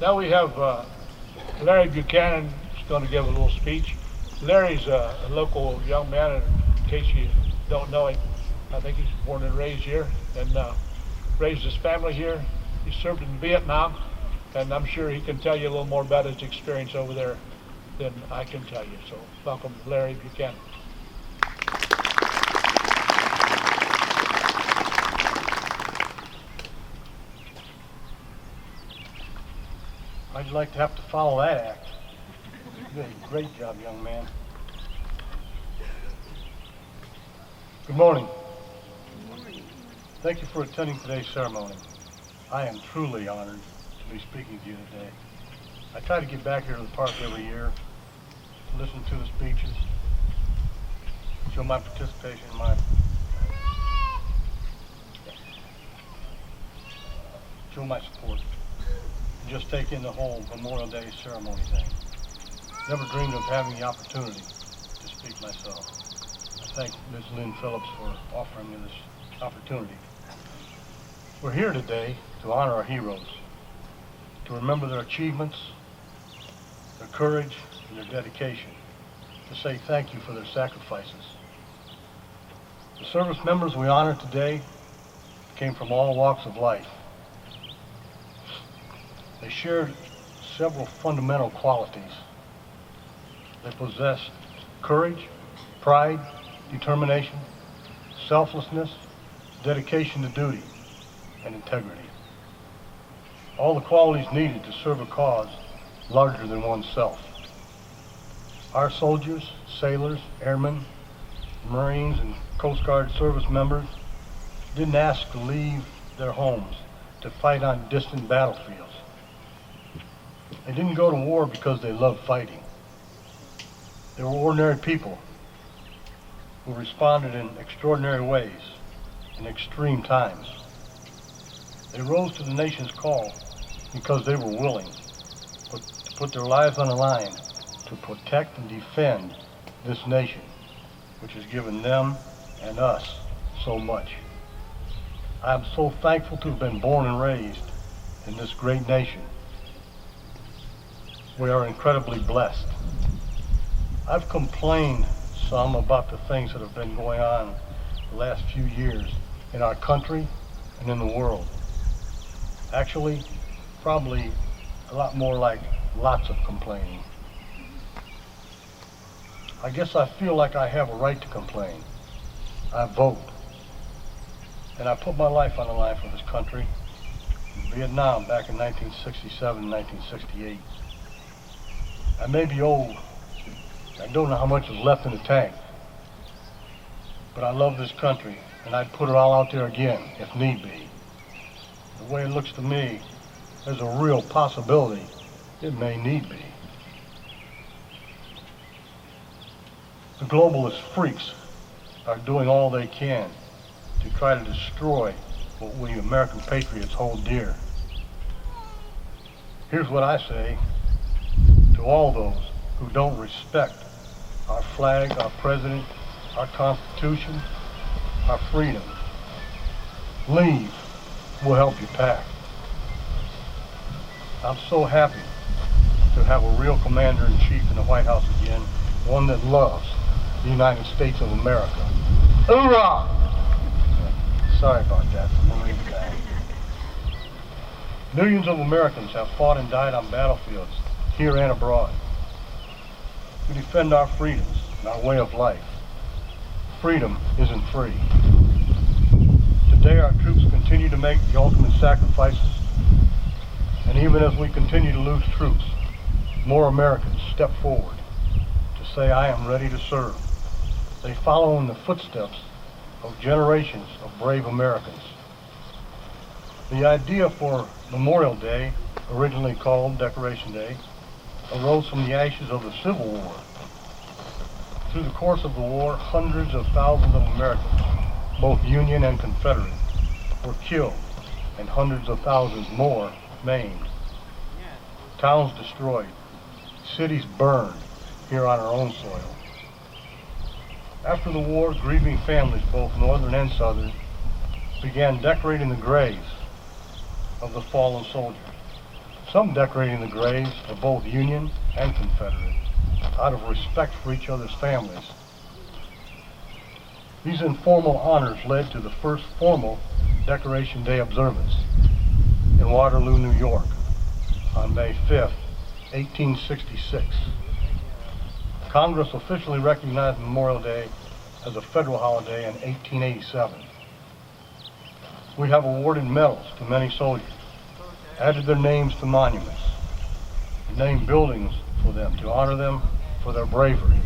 Now we have Larry Buchanan is going to give a little speech. Larry's a local young man, and in case you don't know him, I think he's born and raised here and raised his family here. He served in Vietnam, and I'm sure he can tell you a little more about his experience over there than I can tell you. So welcome, Larry Buchanan. I'd like to have to follow that act. You did a great job, young man. Good morning. Thank you for attending today's ceremony. I am truly honored to be speaking to you today. I try to get back here to the park every year to listen to the speeches, show my participation, show my support, and just take in the whole Memorial Day ceremony thing. Never dreamed of having the opportunity to speak myself. I thank Ms. Lynn Phillips for offering me this opportunity. We're here today to honor our heroes, to remember their achievements, their courage, and their dedication, to say thank you for their sacrifices. The service members we honor today came from all walks of life. They shared several fundamental qualities. They possessed courage, pride, determination, selflessness, dedication to duty, and integrity. All the qualities needed to serve a cause larger than oneself. Our soldiers, sailors, airmen, Marines, and Coast Guard service members didn't ask to leave their homes to fight on distant battlefields. They didn't go to war because they loved fighting. They were ordinary people who responded in extraordinary ways in extreme times. They rose to the nation's call because they were willing to put their lives on the line to protect and defend this nation, which has given them and us so much. I am so thankful to have been born and raised in this great nation. We are incredibly blessed. I've complained some about the things that have been going on the last few years in our country and in the world. Actually, probably a lot more like lots of complaining. I guess I feel like I have a right to complain. I vote. And I put my life on the line for this country. In Vietnam back in 1967, 1968. I may be old. I don't know how much is left in the tank. But I love this country, and I'd put it all out there again, if need be. The way it looks to me, there's a real possibility it may need be. The globalist freaks are doing all they can to try to destroy what we American patriots hold dear. Here's what I say to all those who don't respect our flag, our president, our Constitution, our freedom. Leave. We'll help you pack. I'm so happy to have a real commander-in-chief in the White House again, one that loves the United States of America. Hoorah! Sorry about that. Millions of Americans have fought and died on battlefields, here and abroad, to defend our freedoms and our way of life. Freedom isn't free. Today our troops continue to make the ultimate sacrifices, and even as we continue to lose troops, more Americans step forward to say, I am ready to serve. They follow in the footsteps of generations of brave Americans. The idea for Memorial Day, originally called Decoration Day, arose from the ashes of the Civil War. Through the course of the war, hundreds of thousands of Americans, both Union and Confederate, were killed, and hundreds of thousands more maimed. Towns destroyed, cities burned here on our own soil. After the war, grieving families, both northern and southern, began decorating the graves of the fallen soldiers. some decorating the graves of both Union and Confederate out of respect for each other's families. These informal honors led to the first formal Decoration Day observance in Waterloo, New York on May 5th, 1866. Congress officially recognized Memorial Day as a federal holiday in 1887. We have awarded medals to many soldiers, added their names to monuments, and named buildings for them to honor them for their bravery.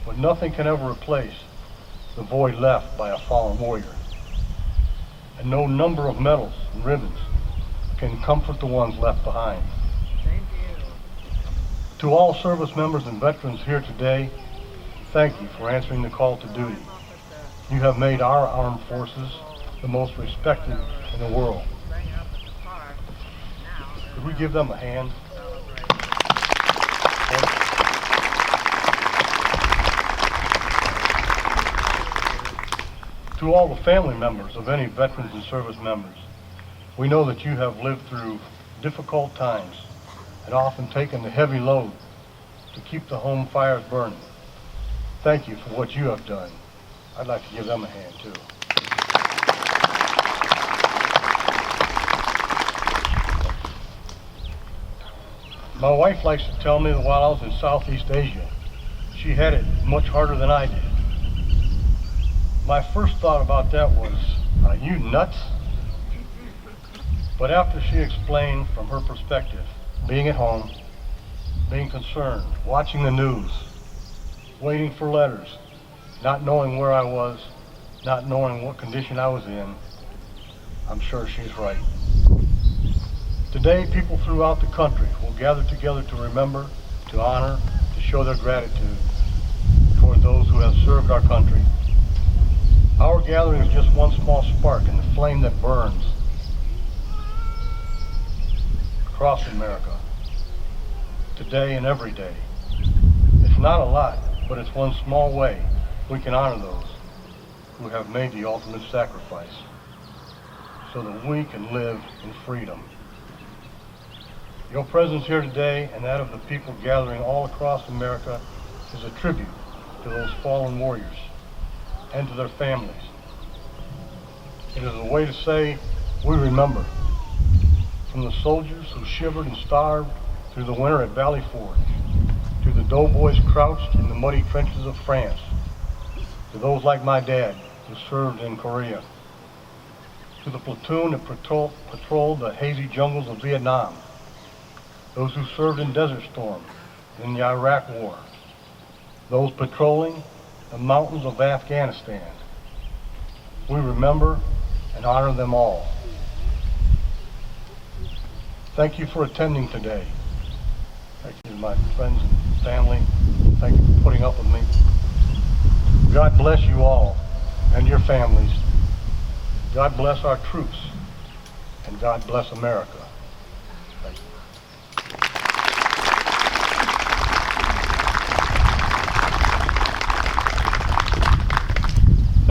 But nothing can ever replace the void left by a fallen warrior. And no number of medals and ribbons can comfort the ones left behind. To all service members and veterans here today, thank you for answering the call to duty. You have made our armed forces the most respected in the world. Could we give them a hand? To all the family members of any veterans and service members, we know that you have lived through difficult times and often taken the heavy load to keep the home fires burning. Thank you for what you have done. I'd like to give them a hand too. My wife likes to tell me that while I was in Southeast Asia, she had it much harder than I did. My first thought about that was, are you nuts? But after she explained from her perspective, being at home, being concerned, watching the news, waiting for letters, not knowing where I was, not knowing what condition I was in, I'm sure she's right. Today, people throughout the country will gather together to remember, to honor, to show their gratitude toward those who have served our country. Our gathering is just one small spark in the flame that burns across America, today and every day. It's not a lot, but it's one small way we can honor those who have made the ultimate sacrifice so that we can live in freedom. Your presence here today and that of the people gathering all across America is a tribute to those fallen warriors and to their families. It is a way to say we remember, from the soldiers who shivered and starved through the winter at Valley Forge, to the doughboys crouched in the muddy trenches of France, to those like my dad who served in Korea, to the platoon that patrolled the hazy jungles of Vietnam, those who served in Desert Storm and in the Iraq War, those patrolling the mountains of Afghanistan. We remember and honor them all. Thank you for attending today. Thank you to my friends and family. Thank you for putting up with me. God bless you all and your families. God bless our troops, and God bless America.